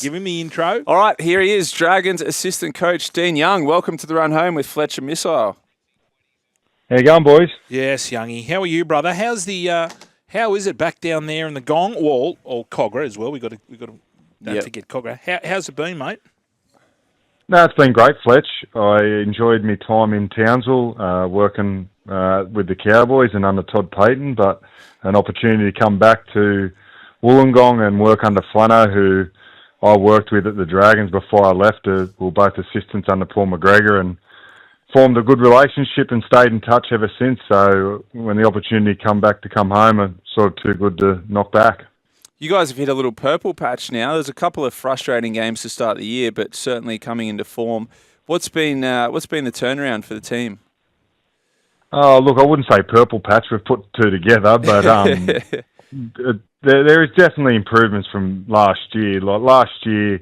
Give him the intro. All right, here he is, Dragons assistant coach Dean Young. Welcome to the Run Home with Fletch and Missile. How you going, boys? Yes, Youngie. How are you, brother? How's the? How is it back down there in the Gong Wall or Cogra as well? We got to don't forget Cogra. How's it been, mate? No, it's been great, Fletch. I enjoyed my time in Townsville, working with the Cowboys and under Todd Payton, but an opportunity to come back to Wollongong and work under Flanagan, who I worked with at the Dragons before I left. We were both assistants under Paul McGregor and formed a good relationship and stayed in touch ever since. So when the opportunity come home, it's sort of too good to knock back. You guys have hit a little purple patch now. There's a couple of frustrating games to start the year, but certainly coming into form. What's been the turnaround for the team? Oh, look, I wouldn't say purple patch. We've put two together, but there is definitely improvements from last year. Like last year,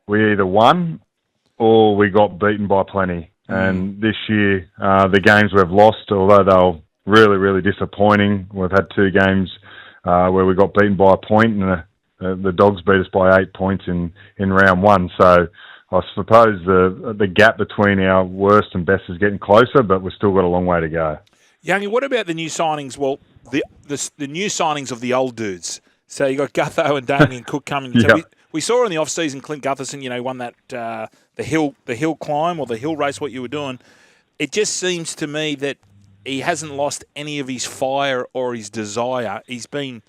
we either won or we got beaten by plenty. And this year, the games we've lost, although they were really, really disappointing, we've had two games where we got beaten by a point, and the Dogs beat us by 8 points in round one. So I suppose the gap between our worst and best is getting closer, but we've still got a long way to go. Youngie, what about the new signings? Well, the new signings of the old dudes. So you got Gutho and Damien Cook coming. Yep. So we saw in the off season Clint Gutherson, won that the hill climb or the hill race. What you were doing, it just seems to me that he hasn't lost any of his fire or his desire. He's been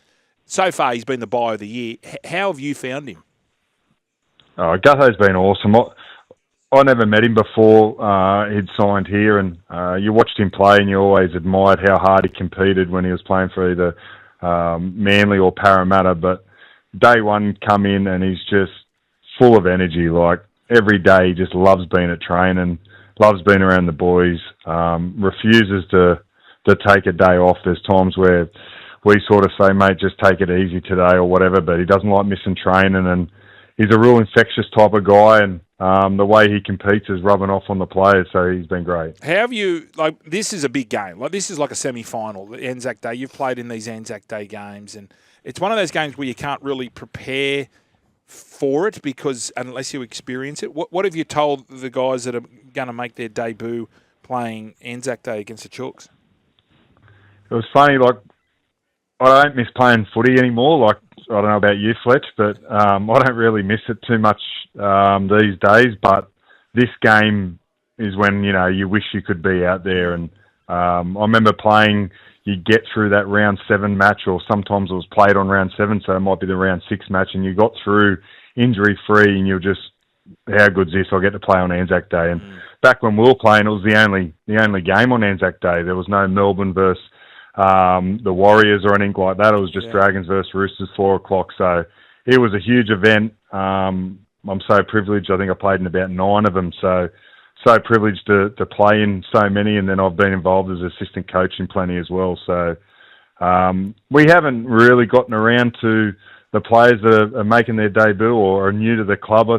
the buy of the year. How have you found him? Oh, Gutho's been awesome. I never met him before he'd signed here, and you watched him play and you always admired how hard he competed when he was playing for either Manly or Parramatta. But day one come in and he's just full of energy. Like every day he just loves being at training, loves being around the boys, refuses to take a day off. There's times where we sort of say, mate, just take it easy today or whatever, but he doesn't like missing training, and he's a real infectious type of guy, and the way he competes is rubbing off on the players, so he's been great. How have you, this is a big game. This is like a semi-final, the ANZAC Day. You've played in these ANZAC Day games, and it's one of those games where you can't really prepare for it because unless you experience it. What have you told the guys that are going to make their debut playing ANZAC Day against the Chooks? It was funny, I don't miss playing footy anymore. I don't know about you, Fletch, but I don't really miss it too much these days. But this game is when, you wish you could be out there. And I remember playing, you get through that round 7 match, or sometimes it was played on round 7, so it might be the round 6 match, and you got through injury-free, and you're just, how good's this? I'll get to play on ANZAC Day. And back when we were playing, it was the only game on ANZAC Day. There was no Melbourne versus the Warriors or anything like that. It was just Dragons versus Roosters, 4 o'clock. So it was a huge event. I'm so privileged. I think I played in about 9 of them. So privileged to play in so many. And then I've been involved as assistant coach in plenty as well. So we haven't really gotten around to the players that are making their debut or are new to the club.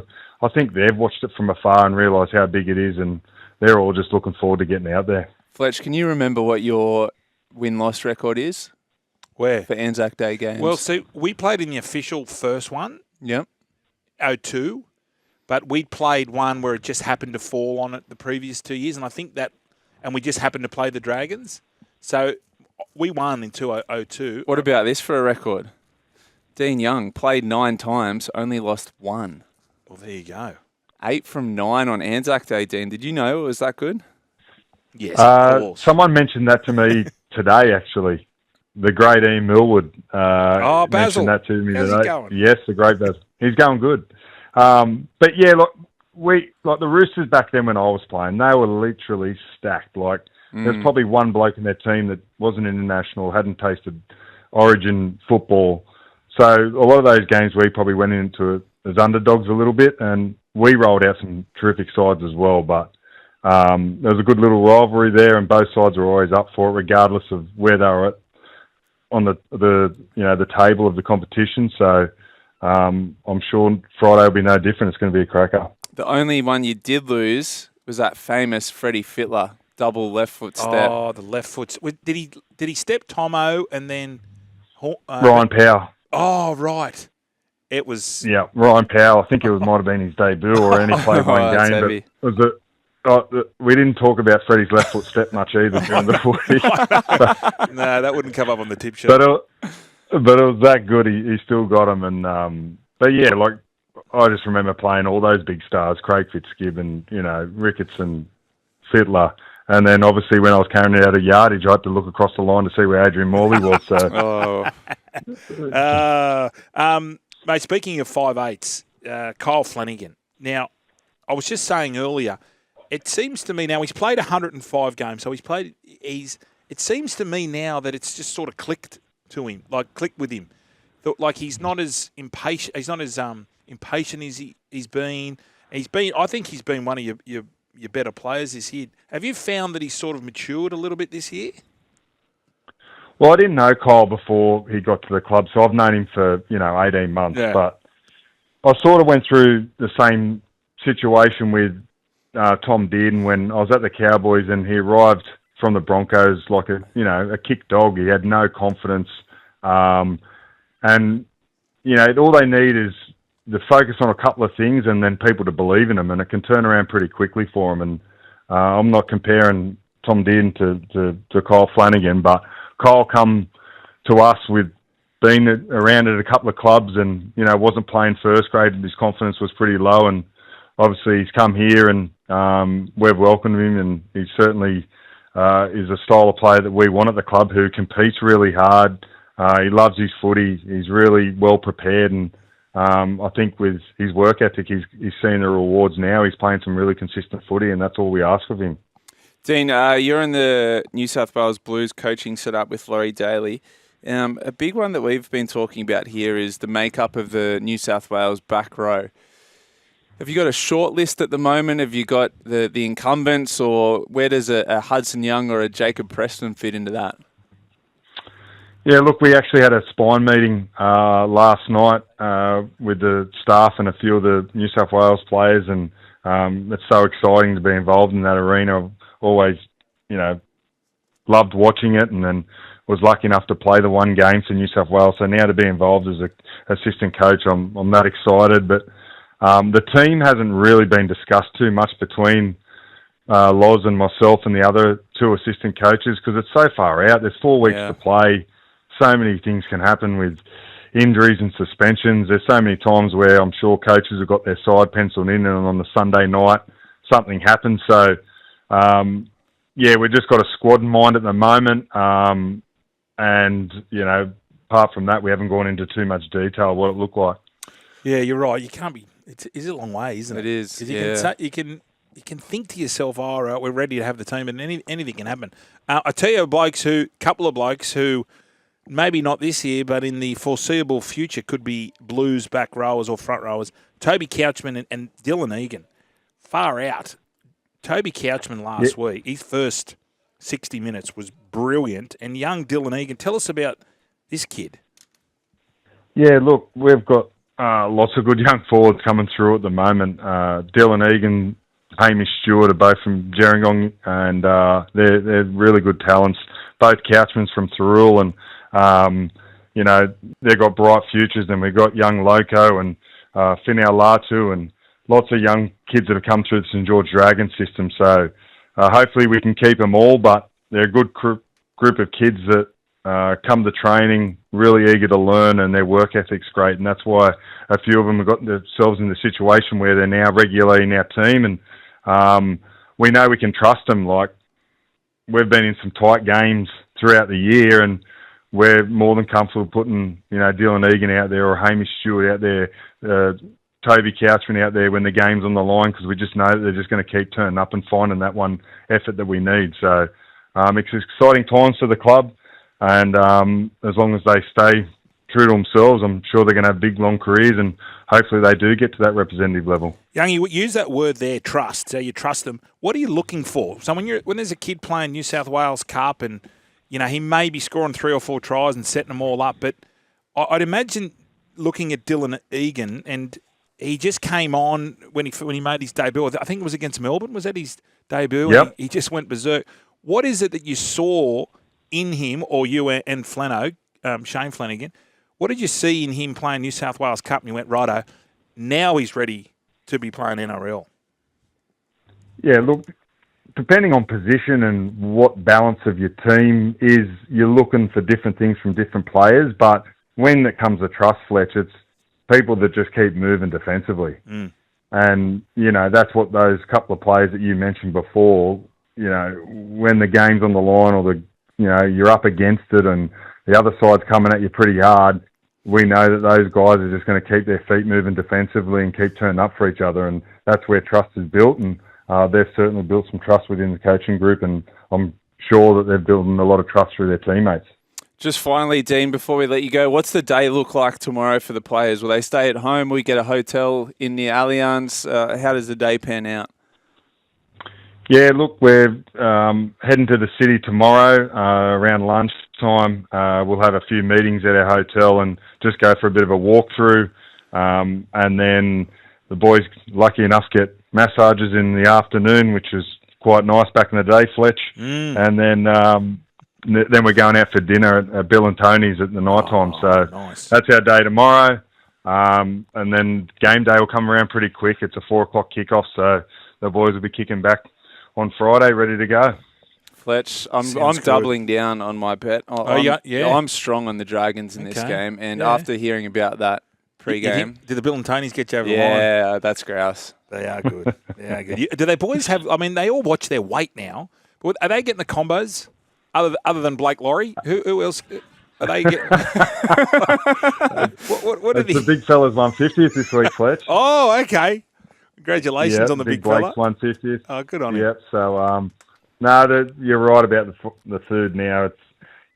I think they've watched it from afar and realised how big it is. And they're all just looking forward to getting out there. Fletch, can you remember what your win-loss record is? Where? For ANZAC Day games. Well, see, we played in the official first one. Yep. 0-2. But we played one where it just happened to fall on it the previous 2 years. And I think and we just happened to play the Dragons. So we won in 2-0-2. What about this for a record? Dean Young played 9 times, only lost 1. Well, there you go. 8 from 9 on ANZAC Day, Dean. Did you know it was that good? Yes, of course. Someone mentioned that to me today, actually. The great Ian Millwood Basil. mentioned that to me How's today. he going? Yes, the great Basil. He's going good. But yeah, the Roosters back then when I was playing, they were literally stacked. There's probably one bloke in their team that wasn't international, hadn't tasted Origin football. So a lot of those games we probably went into it as underdogs a little bit, and we rolled out some terrific sides as well. But there was a good little rivalry there, and both sides were always up for it, regardless of where they were at on the table of the competition. So I'm sure Friday will be no different. It's going to be a cracker. The only one you did lose was that famous Freddie Fittler double left foot step. Oh, the left foot. Did he step Tomo and then Ryan Power? Oh, right. It was... Yeah, Ryan Powell, I think might have been his debut or only played one that's game. heavy. But we didn't talk about Freddie's left foot step much either during the footy. No, that wouldn't come up on the tip sheet. But it was that good. He still got him. And but yeah, like I just remember playing all those big stars, Craig Fitzgibbon, Ricketts and Fittler. And then obviously when I was carrying it out of yardage, I had to look across the line to see where Adrian Morley was. So. Mate, speaking of 5'8", Kyle Flanagan. Now, I was just saying earlier, it seems to me now he's played 105 games, so it seems to me now that it's just sort of clicked to him, like clicked with him. Like he's not as impatient. He's not as impatient as he's been. I think he's been one of your better players this year. Have you found that he's sort of matured a little bit this year? Well, I didn't know Kyle before he got to the club, so I've known him for 18 months. Yeah. But I sort of went through the same situation with Tom Dearden when I was at the Cowboys, and he arrived from the Broncos like a kick dog. He had no confidence, and all they need is the focus on a couple of things, and then people to believe in them, and it can turn around pretty quickly for him. And I'm not comparing Tom Dearden to Kyle Flanagan, but Kyle come to us with being around at a couple of clubs and, wasn't playing first grade and his confidence was pretty low. And obviously he's come here and we've welcomed him, and he certainly is a style of player that we want at the club, who competes really hard. He loves his footy. He's really well prepared, and I think with his work ethic, he's seeing the rewards now. He's playing some really consistent footy, and that's all we ask of him. Dean, you're in the New South Wales Blues coaching setup with Laurie Daly. A big one that we've been talking about here is the makeup of the New South Wales back row. Have you got a short list at the moment? Have you got the incumbents, or where does a Hudson Young or a Jacob Preston fit into that? Yeah, look, we actually had a spine meeting last night with the staff and a few of the New South Wales players, and it's so exciting to be involved in that arena. I've always, loved watching it, and then was lucky enough to play the one game for New South Wales. So now to be involved as an assistant coach, I'm that excited. But the team hasn't really been discussed too much between Loz and myself and the other two assistant coaches, because it's so far out. There's 4 weeks to play. So many things can happen with injuries and suspensions. There's so many times where I'm sure coaches have got their side penciled in, and on the Sunday night something happens. So, we've just got a squad in mind at the moment. And, apart from that, we haven't gone into too much detail of what it looked like. Yeah, you're right. You can't be... It's a long way, isn't it? It is, 'cause you can think to yourself, right, we're ready to have the team, and anything can happen. I tell you, couple of blokes who... maybe not this year, but in the foreseeable future could be Blues back rowers or front rowers. Toby Couchman and Dylan Egan. Far out. Toby Couchman last week, his first 60 minutes was brilliant. And young Dylan Egan, tell us about this kid. Yeah, look, we've got lots of good young forwards coming through at the moment. Dylan Egan, Hamish Stewart are both from Gerringong, and they're really good talents. Both Couchmans from Thirroul, and they've got bright futures. And we've got young Loco and Finau Latu, and lots of young kids that have come through the St George Dragon system. So hopefully we can keep them all, but they're a good group of kids that come to training really eager to learn, and their work ethic's great. And that's why a few of them have got themselves in the situation where they're now regularly in our team, and we know we can trust them. Like, we've been in some tight games throughout the year, and we're more than comfortable putting, Dylan Egan out there or Hamish Stewart out there, Toby Couchman out there when the game's on the line, because we just know that they're just going to keep turning up and finding that one effort that we need. So it's exciting times for the club, and as long as they stay true to themselves, I'm sure they're going to have big, long careers, and hopefully they do get to that representative level. Young, you use that word there, trust. So you trust them. What are you looking for? So when there's a kid playing New South Wales Cup, and he may be scoring 3 or 4 tries and setting them all up, but I'd imagine looking at Dylan Egan, and he just came on when he made his debut. I think it was against Melbourne. Was that his debut? Yep. He just went berserk. What is it that you saw in him, or you and Shane Flanagan? What did you see in him playing New South Wales Cup and you went, righto, now he's ready to be playing NRL? Yeah, look, depending on position and what balance of your team is, you're looking for different things from different players. But when it comes to trust, Fletch, it's people that just keep moving defensively. And, that's what those couple of players that you mentioned before, when the game's on the line or you're up against it and the other side's coming at you pretty hard, we know that those guys are just going to keep their feet moving defensively and keep turning up for each other. And that's where trust is built. And they've certainly built some trust within the coaching group. And I'm sure that they're building a lot of trust through their teammates. Just finally, Dean, before we let you go, what's the day look like tomorrow for the players? Will they stay at home? Will we get a hotel in the Allianz? How does the day pan out? Yeah, look, we're heading to the city tomorrow around lunchtime. We'll have a few meetings at our hotel and just go for a bit of a walkthrough. And then the boys, lucky enough, get massages in the afternoon, which is quite nice back in the day, Fletch. And then we're going out for dinner at Bill and Tony's at the night time. So nice. That's our day tomorrow. And then game day will come around pretty quick. It's a 4 o'clock kickoff, so the boys will be kicking back on Friday, ready to go. Fletch, I'm doubling down on my bet. I'm strong on the Dragons in this game, and after hearing about that pre-game... Did the Bill and Tonys get you over the line? Yeah, that's grouse. They are good. Do they boys have... I mean, they all watch their weight now. But are they getting the combos other than Blake Laurie? Who else... Are they getting... what are the big fella's 150th this week, Fletch. Oh, okay. Congratulations on the big fella. Blake's 150th. Oh, good on him. Yep. So, you're right about the food now. It's,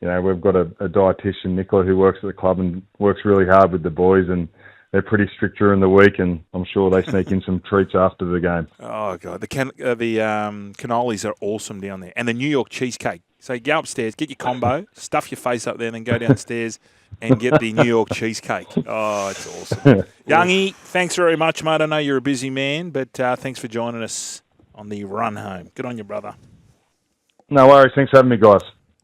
we've got a dietitian, Nicola, who works at the club and works really hard with the boys, and they're pretty strict during the week, and I'm sure they sneak in some treats after the game. Oh, God. The cannolis are awesome down there. And the New York cheesecake. So you go upstairs, get your combo, stuff your face up there, and then go downstairs and get the New York cheesecake. Oh, it's awesome. Youngie, thanks very much, mate. I know you're a busy man, but thanks for joining us on the run home. Good on you, brother. No worries. Thanks for having me, guys.